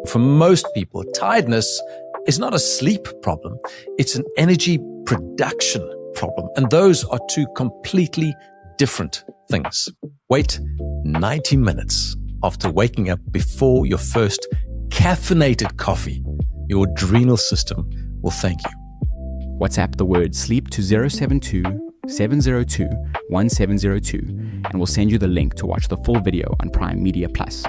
For most people, tiredness is not a sleep problem. It's an energy production problem. And those are two completely different things. Wait 90 minutes after waking up before your first caffeinated coffee. Your adrenal system will thank you. WhatsApp the word sleep to 072 702 1702 and we'll send you the link to watch the full video on Prime Media Plus.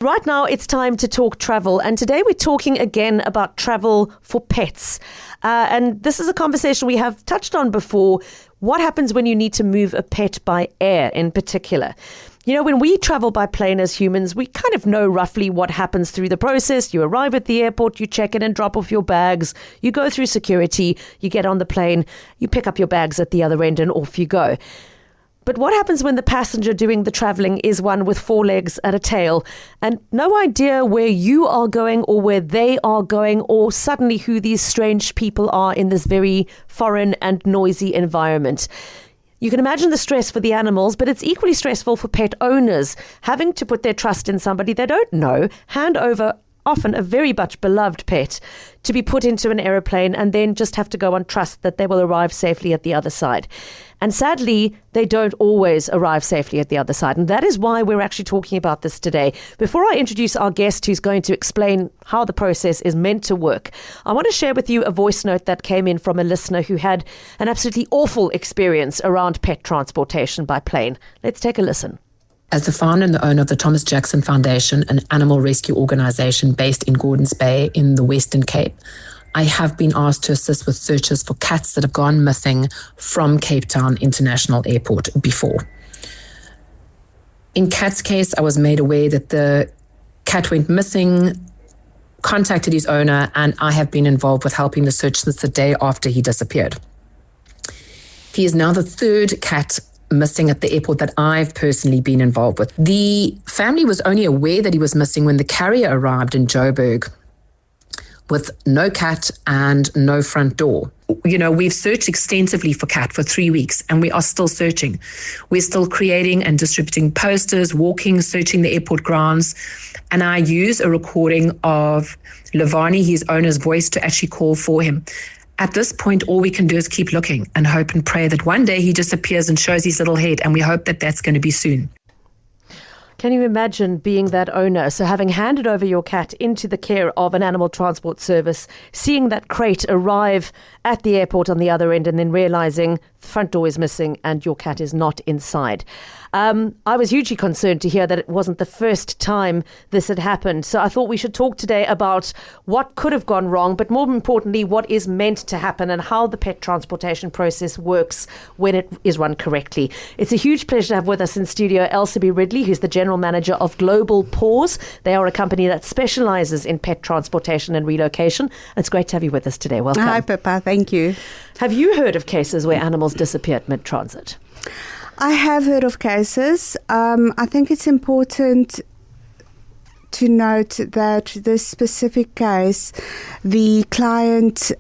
Right now, it's time to talk travel. And today we're talking again about travel for pets. And this is a conversation we have touched on before. What happens when you need to move a pet by air in particular? You know, when we travel by plane as humans, we kind of know roughly what happens through the process. You arrive at the airport, you check in and drop off your bags, you go through security, you get on the plane, you pick up your bags at the other end and off you go. But what happens when the passenger doing the traveling is one with four legs and a tail and no idea where you are going or where they are going or suddenly who these strange people are in this very foreign and noisy environment? You can imagine the stress for the animals, but it's equally stressful for pet owners, having to put their trust in somebody they don't know, hand over often a very much beloved pet to be put into an aeroplane and then just have to go on trust that they will arrive safely at the other side. And sadly, they don't always arrive safely at the other side. And that is why we're actually talking about this today. Before I introduce our guest who's going to explain how the process is meant to work, I want to share with you a voice note that came in from a listener who had an absolutely awful experience around pet transportation by plane. Let's take a listen. As the founder and the owner of the Thomas Jackson Foundation, an animal rescue organization based in Gordons Bay in the Western Cape, I have been asked to assist with searches for cats that have gone missing from Cape Town International Airport before. In Cat's case, I was made aware that the cat went missing, contacted his owner, and I have been involved with helping the search since the day after he disappeared. He is now the third cat missing at the airport that I've personally been involved with. The family was only aware that he was missing when the carrier arrived in Joburg with no cat and no front door. You know, we've searched extensively for cat for 3 weeks and we are still searching. We're still creating and distributing posters, walking, searching the airport grounds. And I use a recording of Lavani, his owner's voice, to actually call for him. At this point, all we can do is keep looking and hope and pray that one day he disappears and shows his little head. And we hope that that's going to be soon. Can you imagine being that owner? So having handed over your cat into the care of an animal transport service, seeing that crate arrive at the airport on the other end and then realizing the front door is missing and your cat is not inside. I was hugely concerned to hear that it wasn't the first time this had happened. So I thought we should talk today about what could have gone wrong, but more importantly, what is meant to happen and how the pet transportation process works when it is run correctly. It's a huge pleasure to have with us in studio Elsabe Ridley, who's the General Manager of Global Paws. They are a company that specialises in pet transportation and relocation. It's great to have you with us today. Welcome. Hi, Pippa. Thank you. Have you heard of cases where animals disappeared mid-transit? I have heard of cases. I think it's important to note that this specific case, the client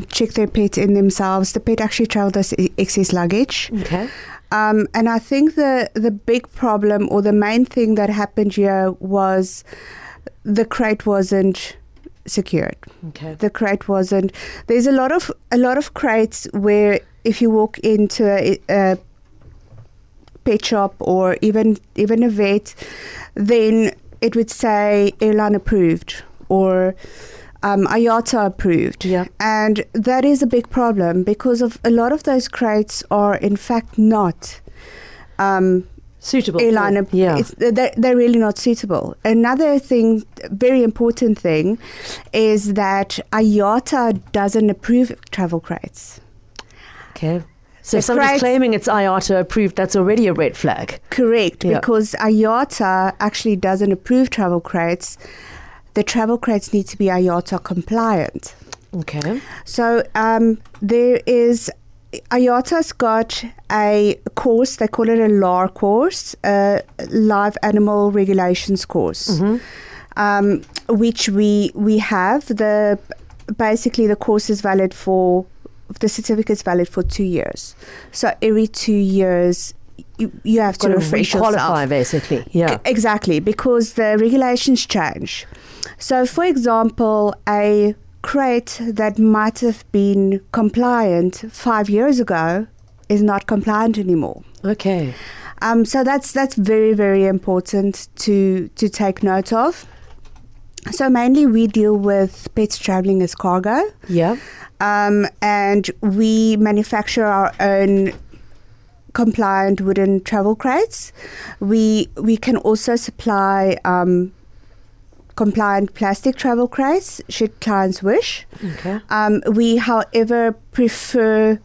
checked their pet in themselves. The pet actually travelled as excess luggage. Okay. And I think the big problem or the main thing that happened here was the crate wasn't secured. Okay. The crate wasn't. There's a lot of crates where if you walk into a pet shop or even a vet, then it would say airline approved or IATA approved. Yeah. And that is a big problem because of a lot of those crates are in fact not suitable. Airline, they're really not suitable. Another thing, very important thing, is that IATA doesn't approve travel crates. Okay. So if somebody's claiming it's IATA approved, that's already a red flag. Correct, because IATA actually doesn't approve travel crates. The travel crates need to be IATA compliant. Okay. So IATA's got a course, they call it a LAR course, Live Animal Regulations course, which we have. Basically the course is valid the certificate's valid for 2 years. So every 2 years you have to refresh yourself. Qualify basically. Yeah. Exactly, because the regulations change. So, for example, a crate that might have been compliant 5 years ago is not compliant anymore. Okay. So that's very, very important to take note of. So mainly we deal with pets traveling as cargo. Yeah. And we manufacture our own compliant wooden travel crates. We can also supply compliant plastic travel crates should clients wish. Okay. We, however, prefer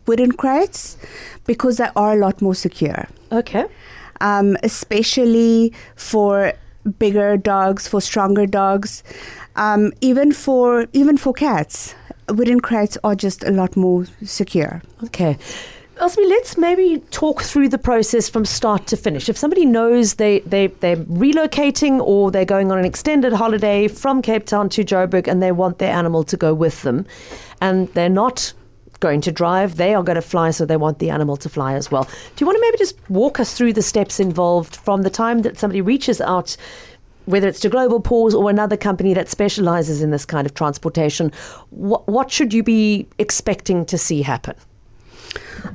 wooden crates because they are a lot more secure. Okay. Especially for bigger dogs, for stronger dogs, even for cats. Wooden crates are just a lot more secure. Okay. Elsabe, let's maybe talk through the process from start to finish. If somebody knows they're relocating or they're going on an extended holiday from Cape Town to Joburg and they want their animal to go with them and they're not going to drive, they are going to fly, so they want the animal to fly as well. Do you want to maybe just walk us through the steps involved from the time that somebody reaches out, whether it's to Global Paws or another company that specialises in this kind of transportation? What should you be expecting to see happen?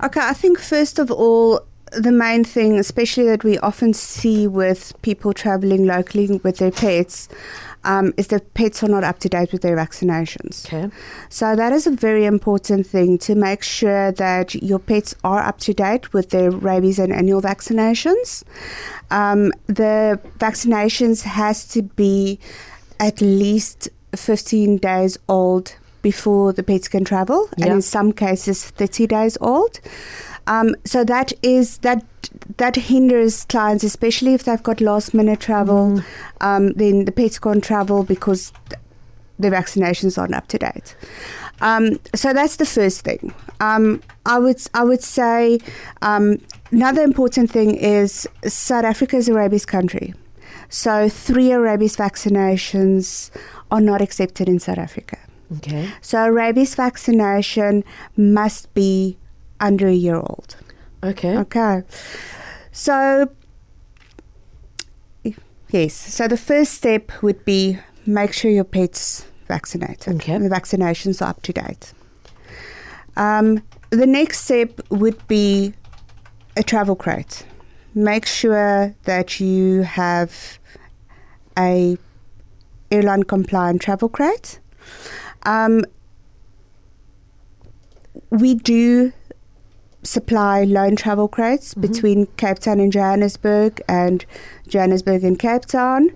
Okay, I think first of all, the main thing, especially that we often see with people travelling locally with their pets, is that pets are not up to date with their vaccinations. Okay. So that is a very important thing, to make sure that your pets are up to date with their rabies and annual vaccinations. The vaccinations has to be at least 15 days old before the pets can travel, and in some cases 30 days old. So that hinders clients, especially if they've got last minute travel. Then the pets can't travel because the vaccinations aren't up to date. So that's the first thing. I would say another important thing is South Africa is a rabies country. So 3-year rabies vaccinations are not accepted in South Africa. Okay. So a rabies vaccination must be under a year old. Okay. Okay. So, yes. So the first step would be make sure your pet's vaccinated. Okay. The vaccinations are up to date. The next step would be a travel crate. Make sure that you have a airline compliant travel crate. We do supply loan travel crates between Cape Town and Johannesburg and Cape Town.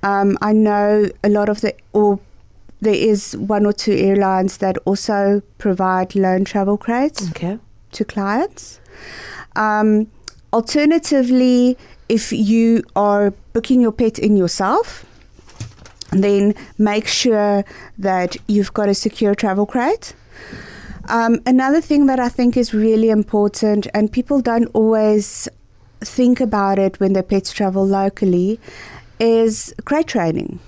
I know a lot of there is 1 or 2 airlines that also provide loan travel crates to clients. Alternatively, if you are booking your pet in yourself, then make sure that you've got a secure travel crate. Another thing that I think is really important, and people don't always think about it when their pets travel locally, is crate training.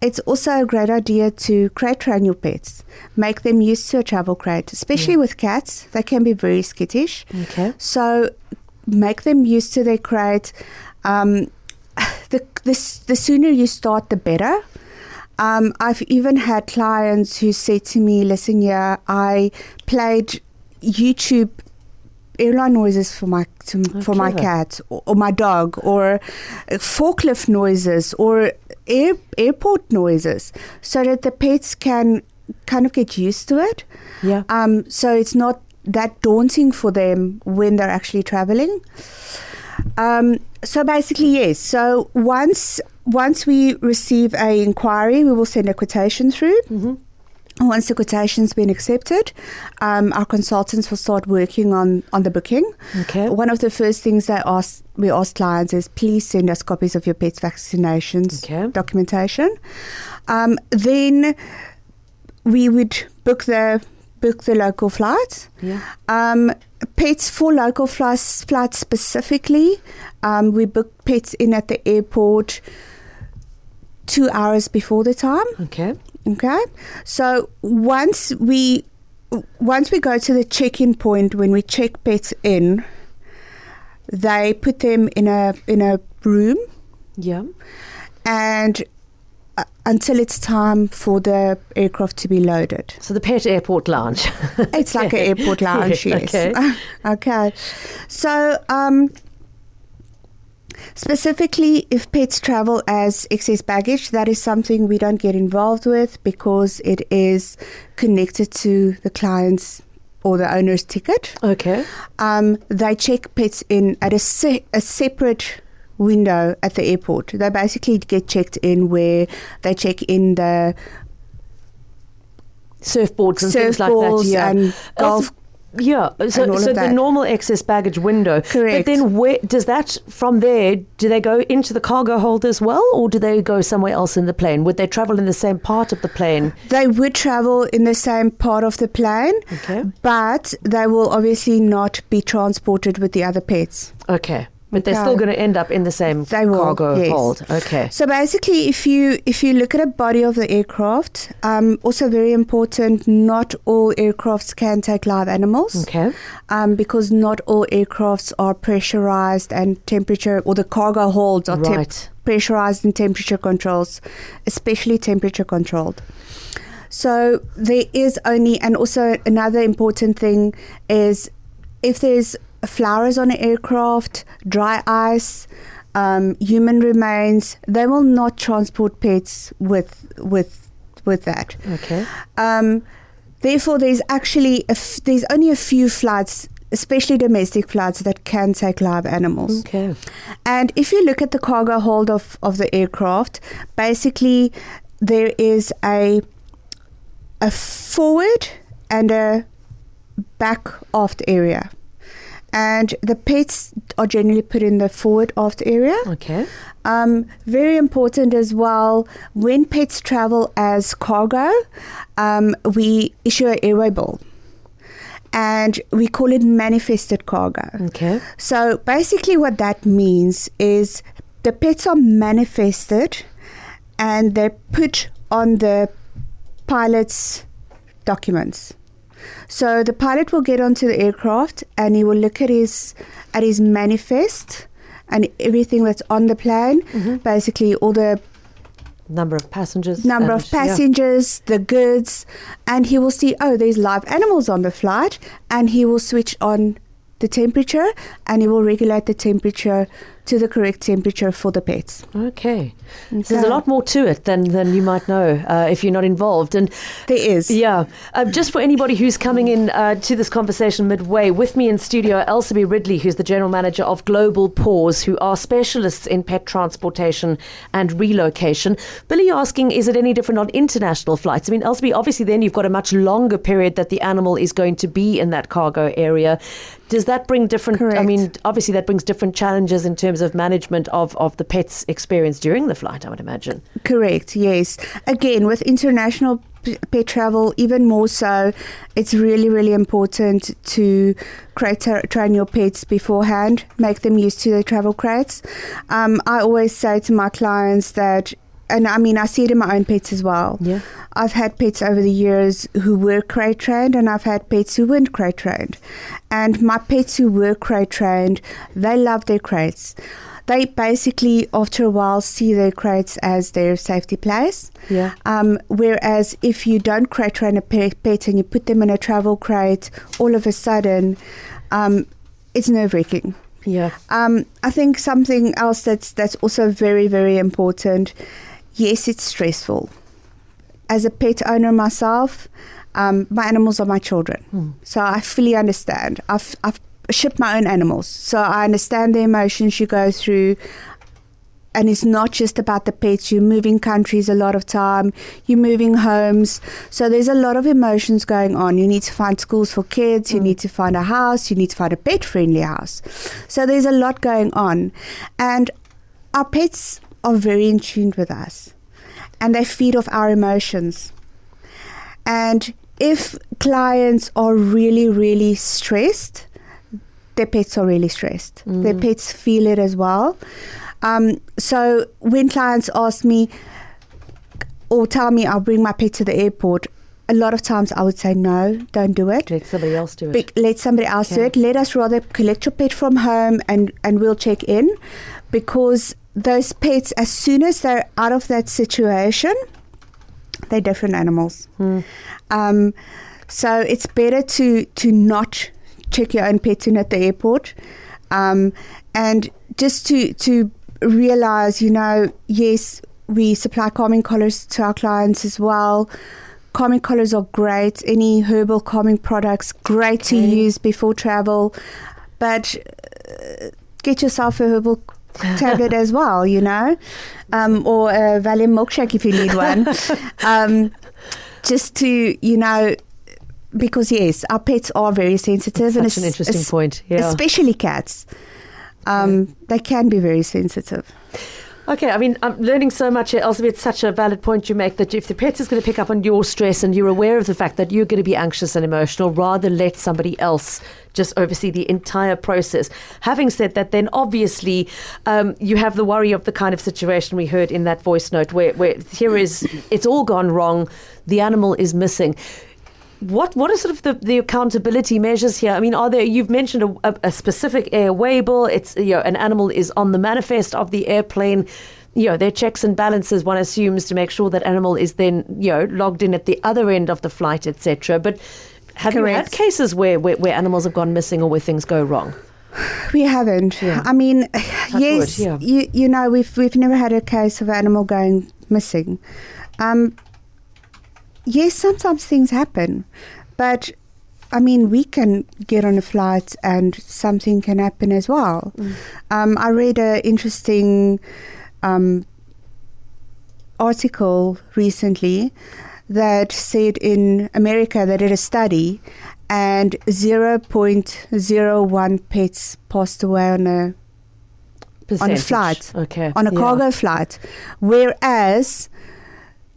It's also a great idea to crate train your pets, make them used to a travel crate, especially with cats. They can be very skittish. Okay. So make them used to their crate. The sooner you start, the better. I've even had clients who said to me, listen, I played YouTube airline noises for my cat or my dog, or forklift noises or airport noises, so that the pets can kind of get used to it. Yeah. So it's not that daunting for them when they're actually traveling. So basically, yes. So once we receive an inquiry, we will send a quotation through. Once the quotation's been accepted, our consultants will start working on the booking. Okay. One of the first things we ask clients is, please send us copies of your pet's vaccinations documentation. Then we would book the local flights. Pets for local flights specifically, we book pets in at the airport 2 hours before the time. Okay. So once we go to the check-in point, when we check pets in, they put them in a room. Yeah. And until it's time for the aircraft to be loaded. So the pet airport lounge. It's like an airport lounge, yes. Okay. Okay. So, specifically, if pets travel as excess baggage, that is something we don't get involved with because it is connected to the client's or the owner's ticket. Okay. They check pets in at a separate window at the airport. They basically get checked in where they check in the surfboards and things like that. Yeah. And golf. Yeah, so the normal excess baggage window. Correct. But then where does that, from there, do they go into the cargo hold as well, or do they go somewhere else in the plane? Would they travel in the same part of the plane? They would travel in the same part of the plane, okay, but they will obviously not be transported with the other pets. Okay. But they're still going to end up in the same cargo hold. Okay. So basically, if you look at a body of the aircraft, also very important, not all aircrafts can take live animals. Okay. Because not all aircrafts are pressurized and temperature, or the cargo holds are pressurized and temperature controls, especially temperature controlled. So there is only, and also another important thing is if there's flowers on an aircraft, dry ice, human remains, they will not transport pets with that. Okay. Therefore, there's actually there's only a few flights, especially domestic flights, that can take live animals. Okay. And if you look at the cargo hold of the aircraft, basically there is a forward and a back aft area. And the pets are generally put in the forward aft area. Okay. Very important as well, when pets travel as cargo, we issue an airway bill. And we call it manifested cargo. Okay. So basically what that means is the pets are manifested and they're put on the pilot's documents. So the pilot will get onto the aircraft and he will look at his manifest and everything that's on the plane, basically all the number of passengers, the goods, and he will see, there's live animals on the flight, and he will switch on the temperature and he will regulate the temperature to the correct temperature for the pets. Okay. So there's a lot more to it than you might know if you're not involved. And there is. Yeah. Just for anybody who's coming in to this conversation midway, with me in studio, Elsabe Ridley, who's the General Manager of Global Paws, who are specialists in pet transportation and relocation. Billy asking, is it any different on international flights? I mean, Elsabe, obviously then you've got a much longer period that the animal is going to be in that cargo area. Does that bring different, Correct. I mean, obviously that brings different challenges in terms of management of the pet's experience during the flight, I would imagine. Correct, yes. Again, with international pet travel, even more so, it's really, really important to train your pets beforehand, make them used to the travel crates. I always say to my clients that, and I mean, I see it in my own pets as well. Yeah. I've had pets over the years who were crate trained, and I've had pets who weren't crate trained. And my pets who were crate trained, they love their crates. They basically, after a while, see their crates as their safety place. Yeah. Whereas if you don't crate train a pet and you put them in a travel crate, all of a sudden, it's nerve-wracking. Yeah. I think something else that's also very, very important. Yes, it's stressful. As a pet owner myself, my animals are my children. So I fully understand. I've shipped my own animals, so I understand the emotions you go through. And it's not just about the pets. You're moving countries a lot of time. You're moving homes. So there's a lot of emotions going on. You need to find schools for kids. You need to find a house. You need to find a pet-friendly house. So there's a lot going on. And our pets are very in tune with us. And they feed off our emotions. And if clients are really, really stressed, their pets are really stressed. Their pets feel it as well. So when clients ask me or tell me I'll bring my pet to the airport, a lot of times I would say, no, don't do it. Let somebody else do it. Let somebody else do it. Let us rather collect your pet from home and we'll check in, because those pets, as soon as they're out of that situation, they're different animals. So it's better to not check your own pet in at the airport, and just to realize, yes, we supply calming collars to our clients as well. Calming collars are great. Any herbal calming products, great to use before travel, but get yourself a herbal tablet as well, or a Valium milkshake if you need one. Just to, because yes, our pets are very sensitive. That's such an interesting point. Yeah. Especially cats. They can be very sensitive. Okay, I mean, I'm learning so much here, Elsabe. It's such a valid point you make that if the pet is going to pick up on your stress and you're aware of the fact that you're going to be anxious and emotional, rather let somebody else just oversee the entire process. Having said that, then obviously you have the worry of the kind of situation we heard in that voice note where it's all gone wrong, the animal is missing. What are sort of the accountability measures here? I mean, you've mentioned a specific airwayable. It's, an animal is on the manifest of the airplane. There are checks and balances, one assumes, to make sure that animal is then, logged in at the other end of the flight, etc. But have you had cases where animals have gone missing or where things go wrong? We haven't. Yeah. I mean, yes, we've never had a case of an animal going missing. Yes, sometimes things happen, but I mean, we can get on a flight and something can happen as well. I read an interesting article recently that said in America they did a study and 0.01 pets passed away on a flight, on a cargo flight, whereas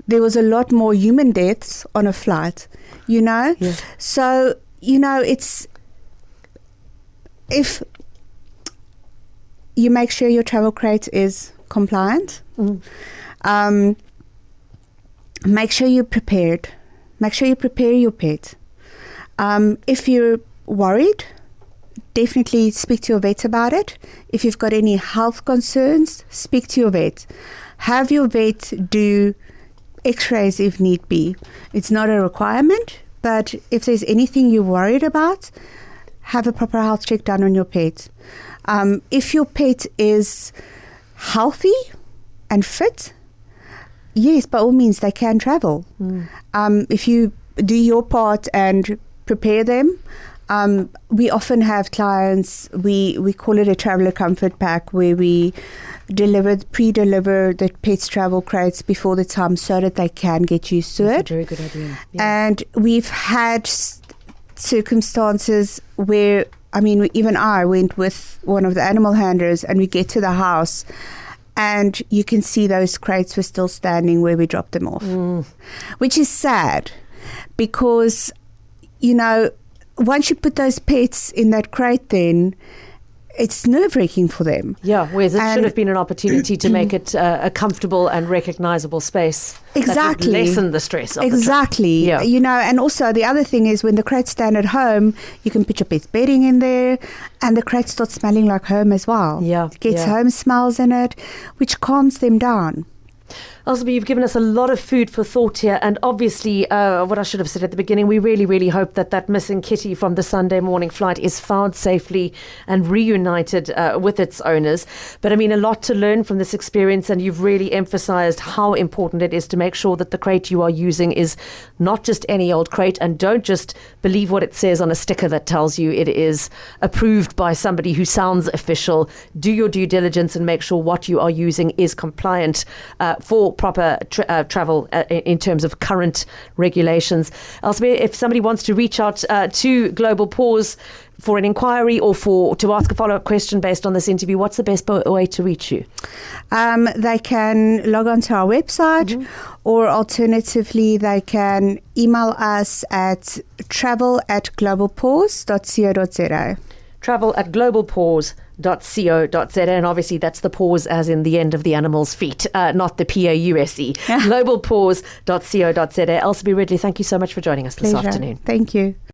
there was a lot more human deaths on a flight, Yeah. So, it's, if you make sure your travel crate is compliant, make sure you're prepared. Make sure you prepare your pet. If you're worried, definitely speak to your vet about it. If you've got any health concerns, speak to your vet. Have your vet do X-rays if need be. It's not a requirement, but if there's anything you're worried about, have a proper health check done on your pet. If your pet is healthy and fit, yes, by all means, they can travel. If you do your part and prepare them, we often have clients, we call it a traveler comfort pack, where we pre-deliver the pet's travel crates before the time so that they can get used to it. That's a very good idea. Yeah. And we've had circumstances where, even I went with one of the animal handlers and we get to the house and you can see those crates were still standing where we dropped them off, which is sad because, once you put those pets in that crate, then it's nerve-wracking for them. Yeah, whereas it should have been an opportunity to make it a comfortable and recognisable space. Exactly. That would lessen the stress of exactly. the and also the other thing is when the crates stand at home, you can put your pet's bedding in there and the crate starts smelling like home as well. Yeah. It gets home smells in it, which calms them down. Elsabe, you've given us a lot of food for thought here, and obviously what I should have said at the beginning, we really, really hope that missing kitty from the Sunday morning flight is found safely and reunited with its owners. But a lot to learn from this experience, and you've really emphasized how important it is to make sure that the crate you are using is not just any old crate, and don't just believe what it says on a sticker that tells you it is approved by somebody who sounds official. Do your due diligence and make sure what you are using is compliant for proper travel in terms of current regulations. Elsabe, if somebody wants to reach out to Global Paws for an inquiry or to ask a follow-up question based on this interview, what's the best way to reach you? They can log on to our website, or alternatively they can email us at travel@globalpaws.co.za. travel@globalpaws.co.za, and obviously that's the paws as in the end of the animal's feet, not the PAUSE. globalpaws.co.za. Elsabe Ridley, thank you so much for joining us this afternoon. Thank you.